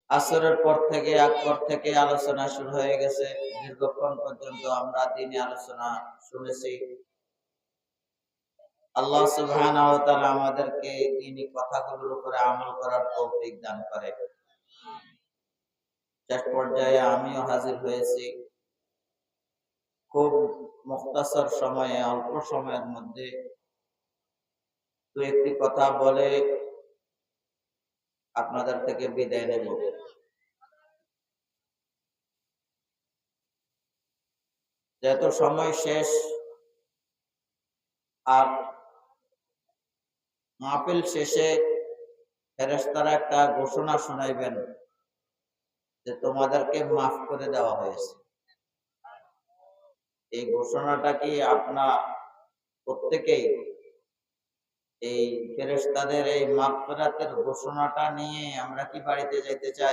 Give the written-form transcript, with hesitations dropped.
আসরের পর থেকে আলোচনা শুরু হয়ে গেছে। দীর্ঘক্ষণ পর্যন্ত আমরা দিনে আলোচনা শুনেছি। আল্লাহ সুবহানাহু ওয়া তাআলা আমাদেরকে দ্বীনি কথাগুলোর উপরে আমল করার তৌফিক দান করে। শেষ পর্যায়ে আমিও হাজির হয়েছি। খুব মুখতাসর সময়ে, অল্প সময়ের মধ্যে দু একটি কথা বলে আপনাদের থেকে বিদায় নেব। যেহেতু সময় শেষ, আর মাহফিল শেষে ফেরেশতারা একটা ঘোষণা শোনাইবেন যে তোমাদেরকে মাফ করে দেওয়া হয়েছে। এই ঘোষণাটা কি আপনার প্রত্যেকেই এই ফেরেশতাদের এই মাগফিরাতের ঘোষণাটা নিয়ে আমরা কি বাড়িতে যাইতে চাই?